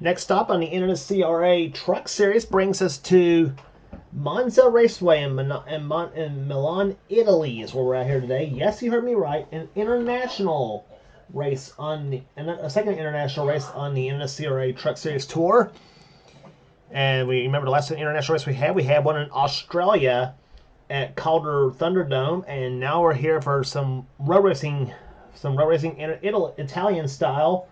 Next stop on the NNSCRA Truck Series brings us to Monza Raceway in Milan, Italy is where we're at here today. Yes, you heard me right. An international race on a second international race on the NNSCRA Truck Series Tour. And we remember the last international race we had one in Australia at Calder Thunderdome, and now we're here for some road racing Italian style.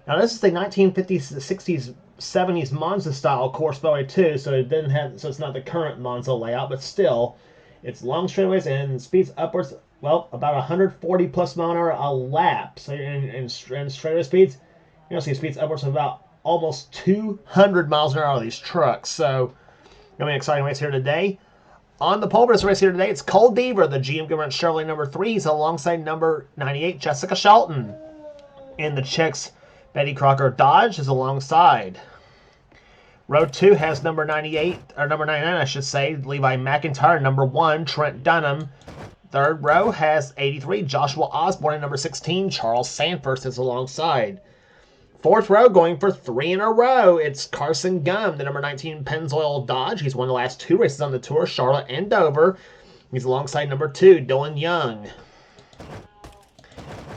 Now this is the 1950s, 60s, 70s Monza style course Speedway too, so it's not the current Monza layout, but still, it's long straightaways and speeds upwards, well, about 140 plus mile an hour a lap. So in straightaway speeds, see speeds upwards of about almost 200 miles an hour on these trucks. So, gonna be an exciting race here today. On the pole for this race here today, it's Cole Deaver, the GM Government Chevrolet number 3. He's alongside number 98, Jessica Shelton. In the Czechs, Betty Crocker Dodge is alongside. Row 2 has number 98, or number 99, I should say, Levi McIntyre. Number 1, Trent Dunham. Third row has 83, Joshua Osborne. And number 16, Charles Sanford is alongside. Fourth row, going for 3 in a row, it's Carson Gum, the number 19 Pennzoil Dodge. He's won the last 2 races on the tour, Charlotte and Dover. He's alongside number 2, Dylan Young.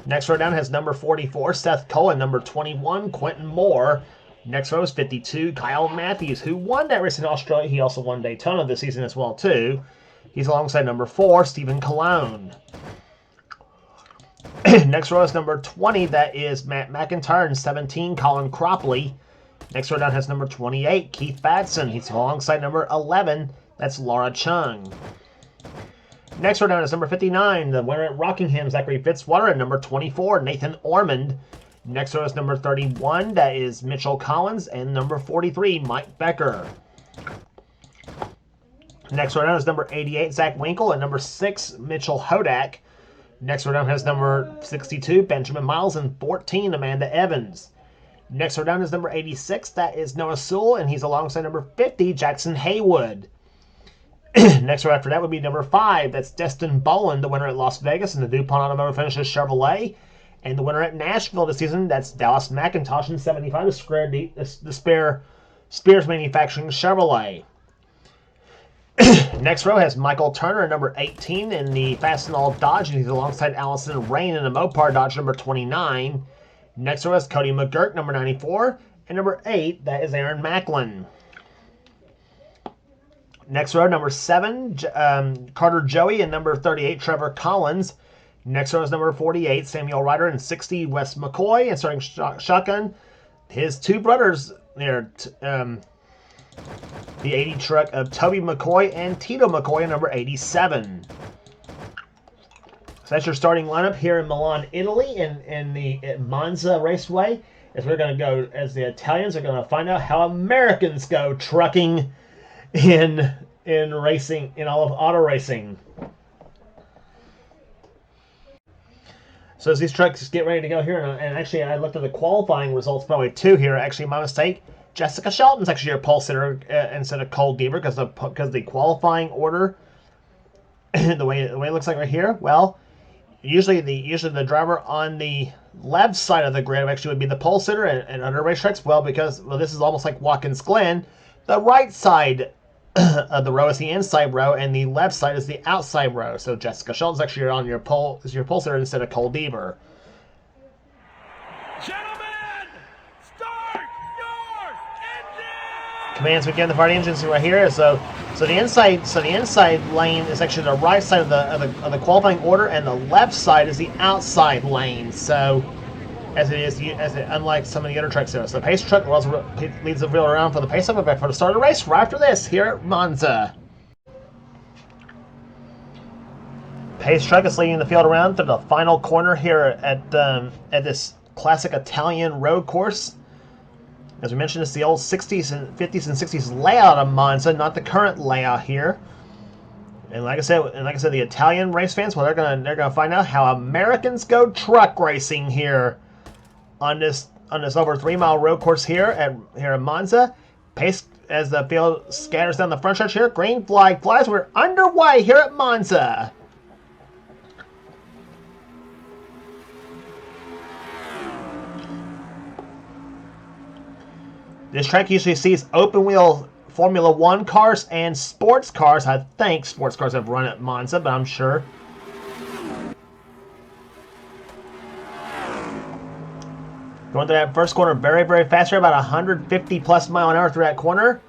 Next row down has number 44, Seth Cole, and number 21, Quentin Moore. Next row is 52, Kyle Matthews, who won that race in Australia. He also won Daytona this season as well, too. He's alongside number 4, Stephen Cologne. Next row is number 20, that is Matt McIntyre, and 17, Colin Cropley. Next row down has number 28, Keith Batson. He's alongside number 11, that's Laura Chung. Next row down is number 59, the winner at Rockingham, Zachary Fitzwater, and number 24, Nathan Ormond. Next row is number 31, that is Mitchell Collins, and number 43, Mike Becker. Next row down is number 88, Zach Winkle, and number 6, Mitchell Hodak. Next row down has number 62, Benjamin Miles, and 14, Amanda Evans. Next row down is number 86, that is Noah Sewell, and he's alongside number 50, Jackson Haywood. Next row after that would be number 5, that's Destin Boland, the winner at Las Vegas, and the DuPont Automotive finishes Chevrolet. And the winner at Nashville this season, that's Dallas McIntosh in 75, the Spears Manufacturing Chevrolet. Next row has Michael Turner, number 18, in the Fastenal Dodge, and he's alongside Allison Rain in the Mopar Dodge, number 29. Next row has Cody McGurk, number 94, and number 8, that is Aaron Macklin. Next row, number 7, Carter Joey, and number 38, Trevor Collins. Next row is number 48, Samuel Ryder, and 60, Wes McCoy, and starting shotgun, his 2 brothers there, the 80 truck of Toby McCoy and Tito McCoy, number 87. So that's your starting lineup here in Milan, Italy, in the Monza Raceway. As we're going to go, as the Italians are going to find out how Americans go trucking in racing, in all of auto racing. So as these trucks get ready to go here, and actually I looked at the qualifying results probably too here. Actually, my mistake. Jessica Shelton's actually your pole sitter instead of Cole Deaver because the qualifying order, the way it looks like right here. Well, usually the driver on the left side of the grid actually would be the pole sitter, and under racetracks, well, this is almost like Watkins Glen. The right side of the row is the inside row, and the left side is the outside row. So Jessica Shelton's actually on your pole sitter instead of Cole Deaver. Commands begin the party engines right here. So the inside lane is actually the right side of the qualifying order, and the left side is the outside lane. So unlike some of the other tracks here. So the pace truck leads the wheel around for the pace up back for the start of the race right after this here at Monza. Pace truck is leading the field around to the final corner here at this classic Italian road course. As we mentioned, it's the old 60s and 50s and 60s layout of Monza, not the current layout here. And like I said, the Italian race fans, well, they're gonna find out how Americans go truck racing here on this over 3-mile road course here at Monza. Pace as the field scatters down the front stretch here. Green flag flies. We're underway here at Monza. This track usually sees open wheel Formula One cars and sports cars. I think sports cars have run at Monza, but I'm sure. Going through that first corner very, very fast here, about 150 plus mile an hour through that corner.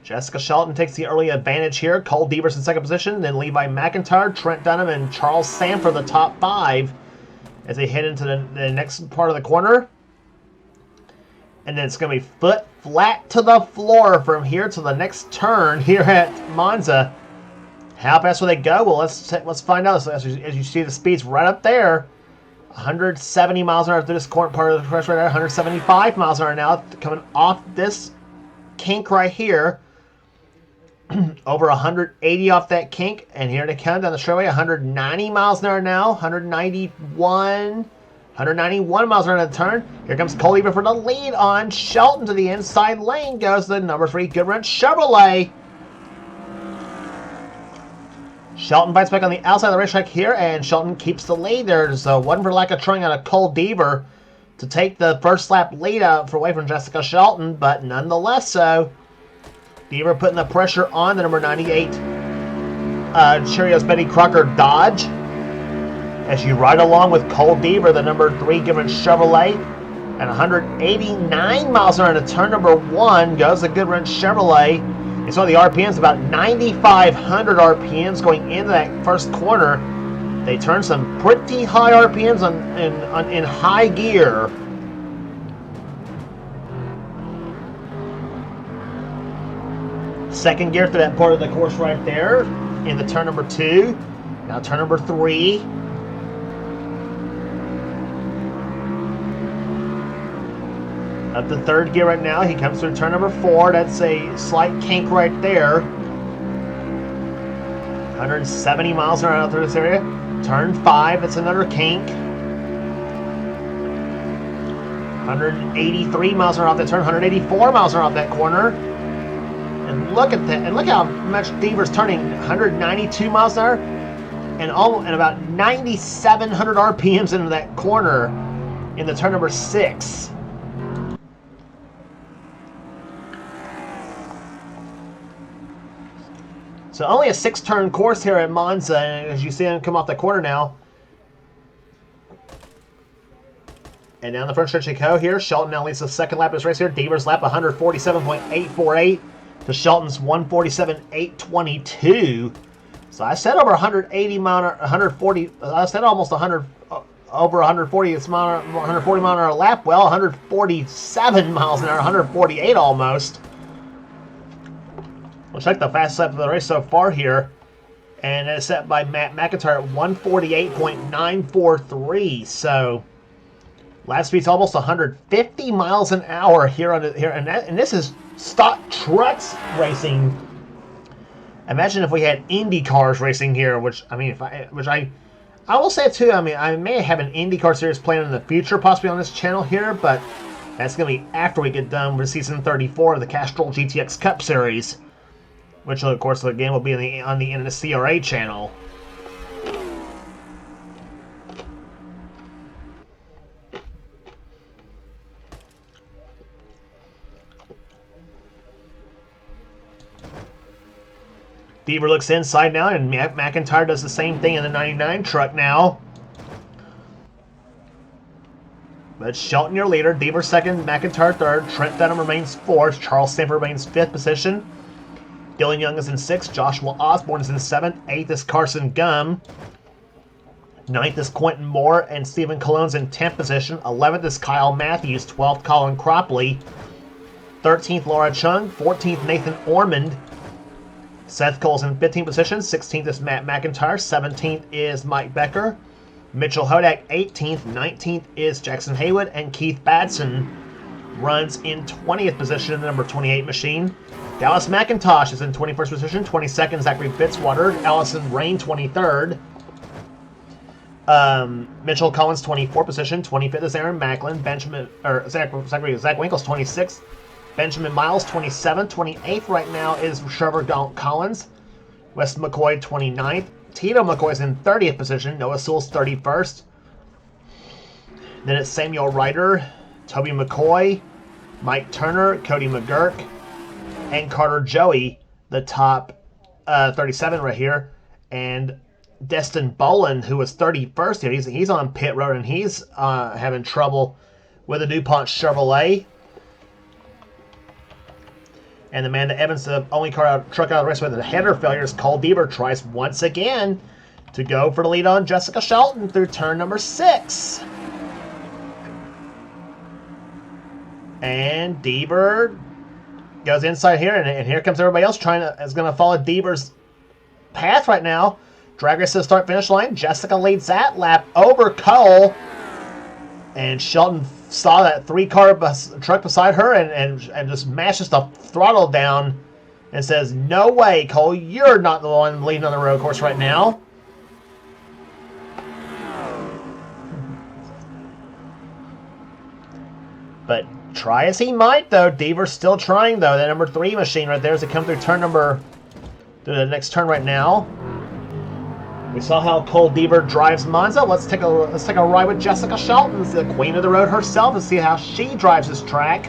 Jessica Shelton takes the early advantage here. Cole Devers in second position, then Levi McIntyre, Trent Dunham, and Charles Sanford the top 5 as they head into the next part of the corner. And then it's going to be foot flat to the floor from here to the next turn here at Monza. How fast will they go? Well, let's find out. So as you see the speeds right up there, 170 miles an hour through this corner part of the course right there, 175 miles an hour now coming off this kink right here. Over 180 off that kink, and here they come down the straightaway, 190 miles an hour now, 191 miles an hour on the turn. Here comes Cole Devers for the lead on Shelton. To the inside lane goes the number 3 Goodrich Chevrolet. Shelton bites back on the outside of the racetrack here, and Shelton keeps the lead. There's one for lack of trying out of Cole Devers to take the first lap lead out away from Jessica Shelton, but nonetheless so. Devers putting the pressure on the number 98 Cheerios Betty Crocker Dodge as you ride along with Cole Devers, the number 3 Goodrich Chevrolet. At 189 miles an hour into turn number 1 goes the Goodrich Chevrolet. You saw the RPMs about 9,500 RPMs going into that first corner. They turn some pretty high RPMs in high gear. Second gear through that part of the course right there in the turn number 2. Now turn number 3. Up the third gear right now. He comes through turn number 4. That's a slight kink right there. 170 miles an hour out through this area. Turn 5. That's another kink. 183 miles an hour off that turn. 184 miles an hour off that corner. And look at that, and look how much Devers turning, 192 miles an hour, and about 9,700 RPMs into that corner in the turn number 6. So only a 6-turn course here at Monza, and as you see him come off the corner now. And down the front stretch they go here. Shelton now leads the second lap of this race here. Devers lap 147.848. To Shelton's 147.822. So I said over 180 mile an hour, 140. I said almost 100 over 140 mile, 140 mile an hour lap. Well, 147 miles an hour, 148 almost. We'll check the fastest lap of the race so far here, and it's set by Matt McIntyre at 148.943. So lap speed's almost 150 miles an hour here and this is stock trucks racing. Imagine if we had Indy cars racing here, which I will say too. I mean, I may have an IndyCar series planned in the future, possibly on this channel here, but that's going to be after we get done with season 34 of the Castrol GTX Cup Series, which of course again will be on the NNSCRA channel. Devers looks inside now, and McIntyre does the same thing in the 99 truck now. But Shelton your leader, Devers second, McIntyre third, Trent Dunham remains fourth, Charles Sanford remains 5th position. Dylan Young is in 6th, Joshua Osborne is in 7th, 8th is Carson Gum. 9th is Quentin Moore, and Stephen Cologne's in 10th position. 11th is Kyle Matthews, 12th Colin Cropley. 13th Laura Chung, 14th Nathan Ormond. Seth Cole's in 15th position. 16th is Matt McIntyre. 17th is Mike Becker. Mitchell Hodak 18th. 19th is Jackson Haywood. And Keith Badson runs in 20th position in the number 28 machine. Dallas McIntosh is in 21st position. 22nd, Zachary Fitzwater. Allison Rain, 23rd. Mitchell Collins, 24th position. 25th is Aaron Macklin. Zach Winkles, 26th. Benjamin Miles, 27th. 28th right now is Trevor Collins. Wes McCoy, 29th. Tito McCoy's in 30th position. Noah Sewell's 31st. Then it's Samuel Ryder, Toby McCoy, Mike Turner, Cody McGurk, and Carter Joey, the top 37 right here. And Destin Bolin, who was 31st here, he's on pit road, and he's having trouble with a DuPont Chevrolet. And the man that Evans, the only truck out of the race with a header failure, is Cole Deaver, tries once again to go for the lead on Jessica Shelton through turn number 6. And Deaver goes inside here, and here comes everybody else is going to follow Deaver's path right now. Drag race to the start-finish line. Jessica leads that lap over Cole. And Shelton saw that 3-car truck beside her and just mashes the throttle down and says, "No way, Cole, you're not the one leading on the road course right now." But try as he might, though, Deaver's still trying, though. That number 3 machine right there as they come through through the next turn right now. We saw how Cole Deaver drives Monza. Let's take a ride with Jessica Shelton, the queen of the road herself, and see how she drives this track.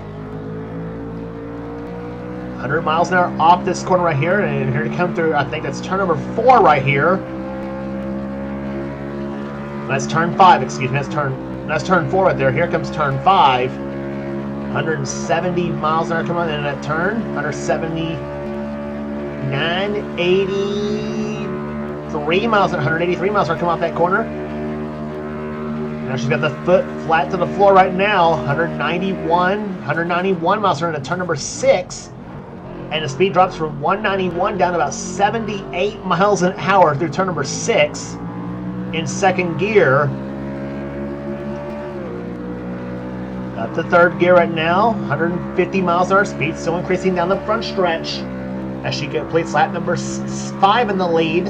100 miles an hour off this corner right here, and here to come through, I think that's turn number 4 right here. That's turn 5, excuse me. That's turn 4 right there. Here comes turn 5. 170 miles an hour coming in that turn. 179, 83 miles, 183 miles an hour coming off that corner. Now she's got the foot flat to the floor right now. 191 miles an hour into turn number 6. And the speed drops from 191 down to about 78 miles an hour through turn number 6 in second gear. Up to third gear right now. 150 miles an hour speed, still increasing down the front stretch as she completes lap number 5 in the lead.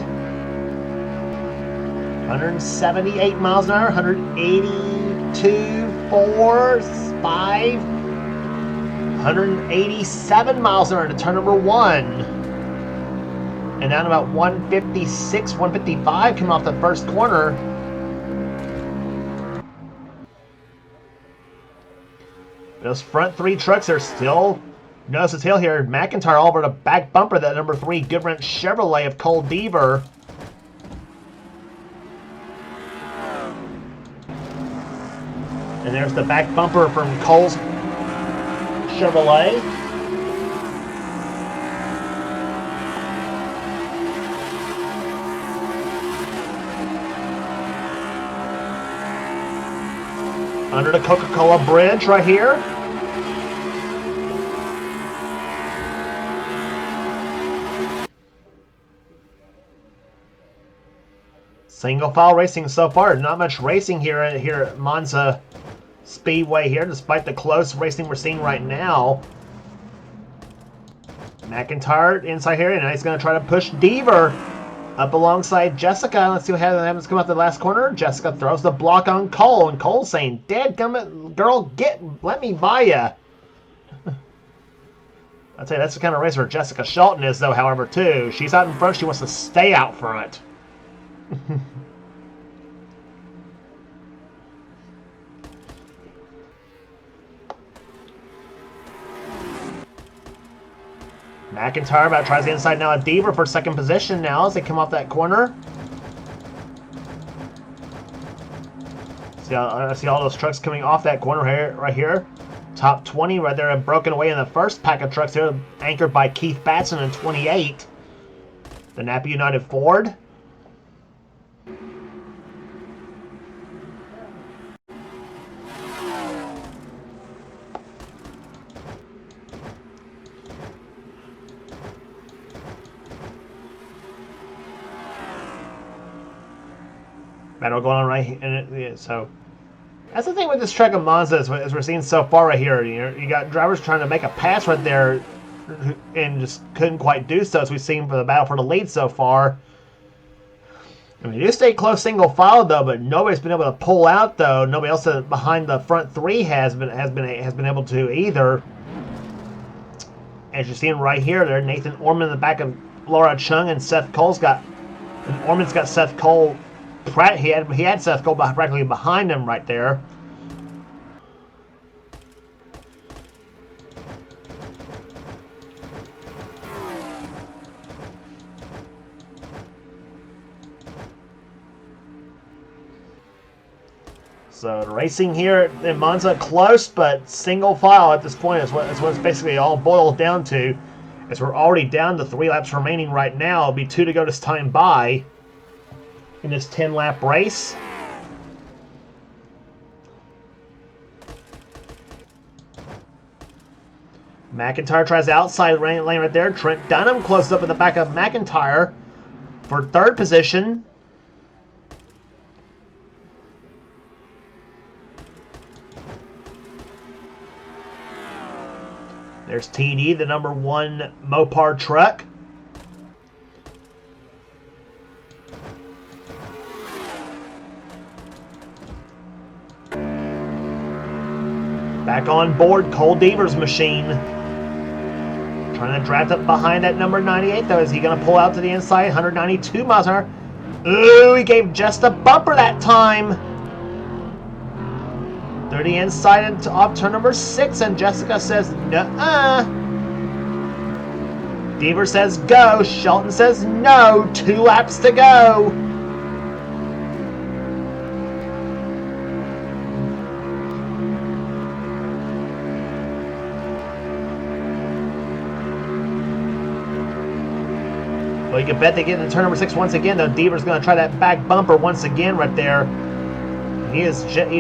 178 miles an hour, 182, 4, 5, 187 miles an hour to turn number 1. And down about 156, 155 coming off the first corner. Those front 3 trucks are still, notice the tail here, McIntyre all over the back bumper, that number 3 Goodwrench Chevrolet of Cole Deaver. And there's the back bumper from Cole's Chevrolet. Under the Coca-Cola bridge right here. Single file racing so far. Not much racing here at Monza Speedway here, despite the close racing we're seeing right now. McIntyre inside here, and he's going to try to push Deaver up alongside Jessica. Let's see what happens come out the last corner. Jessica throws the block on Cole, and Cole's saying, "Dadgummit, girl, let me by ya." I'll tell you, that's the kind of racer Jessica Shelton is, though, however, too. She's out in front. She wants to stay out front. McIntyre about tries the inside now at Deaver for second position now as they come off that corner. See all those trucks coming off that corner here, right here. Top 20 right there have broken away in the first pack of trucks here, anchored by Keith Batson in 28. The Napa United Ford. Battle going on right here. So that's the thing with this track of Monza is we're seeing so far right here. You got drivers trying to make a pass right there and just couldn't quite do so, as we've seen for the battle for the lead so far. I mean, you stay close single file though, but nobody's been able to pull out though. Nobody else behind the front 3 has been able to either. As you're seeing right here, there Nathan Orman in the back of Laura Chung, and Orman's got Seth Cole. He had Seth Cole practically behind him right there. So the racing here in Monza close, but single file at this point is what it's basically all boiled down to. As we're already down to 3 laps remaining right now, it'll be 2 to go this time by in this 10-lap race. McIntyre tries the outside lane right there. Trent Dunham closes up in the back of McIntyre for 3rd position. There's TD, the number 1 Mopar truck. Back on board, Cole Deaver's machine. Trying to draft up behind that number 98, though. Is he going to pull out to the inside? 192 miles an hour. Ooh, he gave just a bumper that time. Through the inside and off turn number 6, and Jessica says, nuh-uh. Deaver says go. Shelton says no. 2 laps to go. Well, you can bet they get into turn number 6 once again, though. Deaver's going to try that back bumper once again right there. He is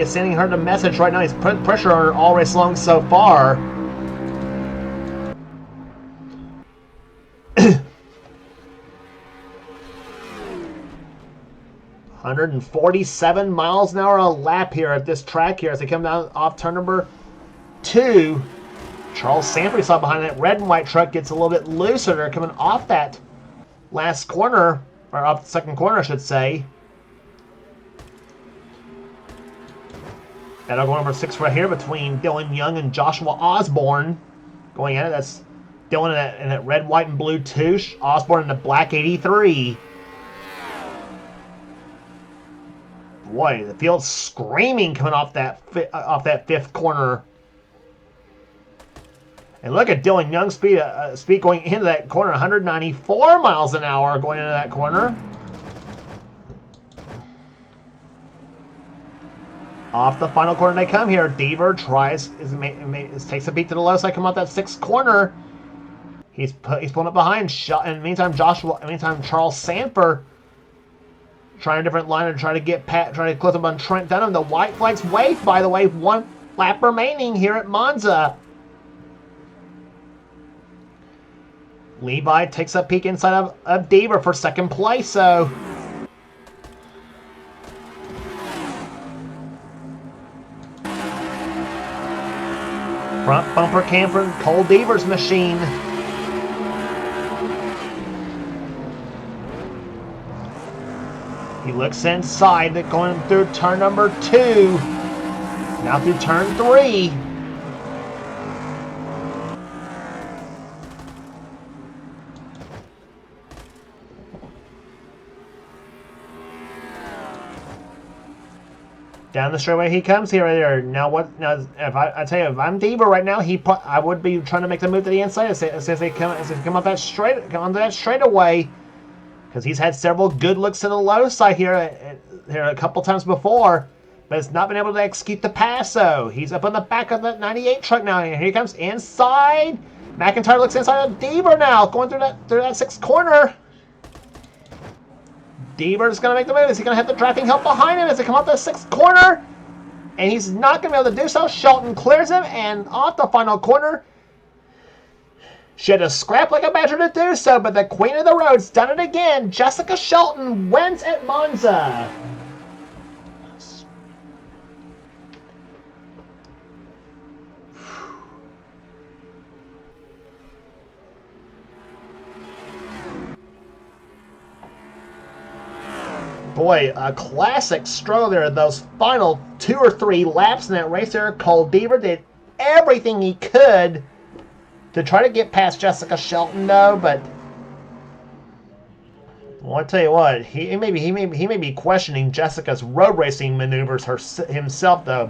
sending her the message right now. He's putting pressure on her all race long so far. 147 miles an hour a lap here at this track here as they come down off turn number 2. Charles Sanford, saw behind that red and white truck, gets a little bit looser. They're coming off that last corner, or off the second corner, I should say. That'll go number 6 right here between Dylan Young and Joshua Osborne. Going at it, that's Dylan in that red, white, and blue 2. Osborne in the black 83. Boy, the field's screaming coming off that 5th corner. And look at Dylan Young's speed going into that corner, 194 miles an hour going into that corner. Off the final corner they come here. Deaver takes a beat to the low side, come out that 6th corner. He's pulling up behind. And meantime, Charles Sanford trying a different line and trying to close up on Trent Dunham. The white flag's waved, by the way. 1 lap remaining here at Monza. Levi takes a peek inside of Deaver for 2nd place, so front bumper cam for Cole Deaver's machine. He looks inside, going through turn number 2. Now through turn 3. Down the straightaway he comes here. There. Now what? Now if I tell you, if I'm Deaver right now, I would be trying to make the move to the inside as they come up that straightaway, because he's had several good looks to the low side here a couple times before, but has not been able to execute the pass. So he's up on the back of that 98 truck now. And here he comes inside. McIntyre looks inside of Deaver now, going through that 6th corner. Deaver's going to make the move. Is he going to have the drafting help behind him as they come out the 6th corner? And he's not going to be able to do so. Shelton clears him, and off the final corner. She had to scrap like a badger to do so, but the queen of the road's done it again. Jessica Shelton wins at Monza. Boy, a classic struggle there. Those final 2 or 3 laps in that race there, Cole Deaver did everything he could to try to get past Jessica Shelton, though. But well, I tell you what, he may be questioning Jessica's road racing maneuvers himself, though.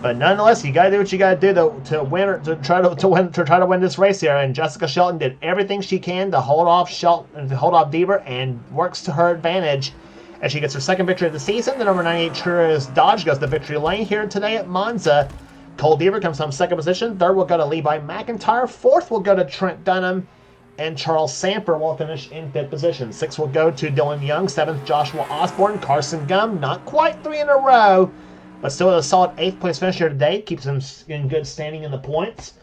But nonetheless, you gotta do what you gotta do to win, to try to win this race here. And Jessica Shelton did everything she can to hold off Deaver, and works to her advantage as she gets her second victory of the season. The number 98 Truist Dodge goes to victory lane here today at Monza. Cole Deaver comes home second position. Third will go to Levi McIntyre. Fourth will go to Trent Dunham. And Charles Samper will finish in fifth position. Sixth will go to Dylan Young. Seventh, Joshua Osborne. Carson Gum, not quite 3 in a row, but still a solid 8th place finish here today. Keeps him in good standing in the points.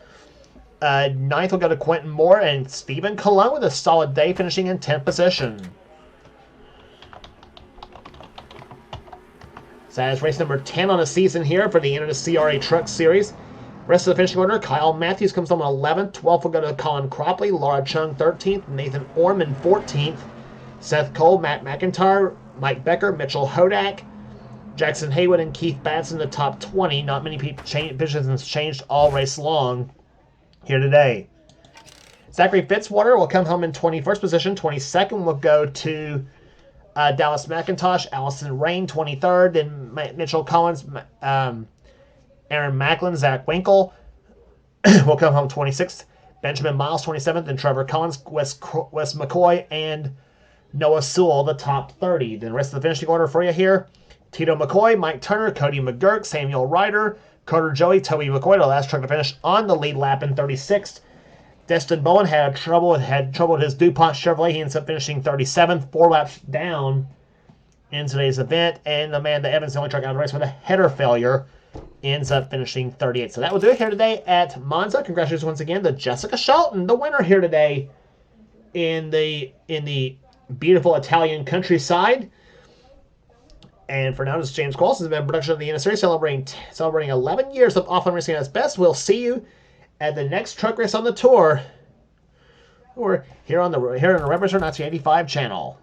Ninth will go to Quentin Moore. And Stephen Cologne with a solid day, finishing in 10th position. So that is race number 10 on the season here for the NNSCRA Truck Series. Rest of the finishing order, Kyle Matthews comes home on 11th. 12th will go to Colin Cropley. Laura Chung, 13th. Nathan Orman, 14th. Seth Cole, Matt McIntyre, Mike Becker, Mitchell Hodak, Jackson Haywood, and Keith Batts in the top 20. Not many positions changed all race long here today. Zachary Fitzwater will come home in 21st position. 22nd will go to Dallas McIntosh. Allison Rain, 23rd. Then Mitchell Collins, Aaron Macklin, Zach Winkle will come home 26th. Benjamin Miles, 27th. And Trevor Collins, Wes McCoy, and Noah Sewell, the top 30. Then the rest of the finishing order for you here. Tito McCoy, Mike Turner, Cody McGurk, Samuel Ryder, Carter Joey, Toby McCoy, the last truck to finish on the lead lap in 36th. Destin Bowen had trouble with his DuPont Chevrolet. He ends up finishing 37th, 4 laps down in today's event. And the Evans, the only truck out of the race with a header failure, ends up finishing 38th. So that will do it here today at Monza. Congratulations once again to Jessica Shelton, the winner here today in the beautiful Italian countryside. And for now, this is James Qualls. This has been a production of the NNSCRA celebrating 11 years of offline racing at its best. We'll see you at the next truck race on the tour, or here on the Red Racer 1985 channel.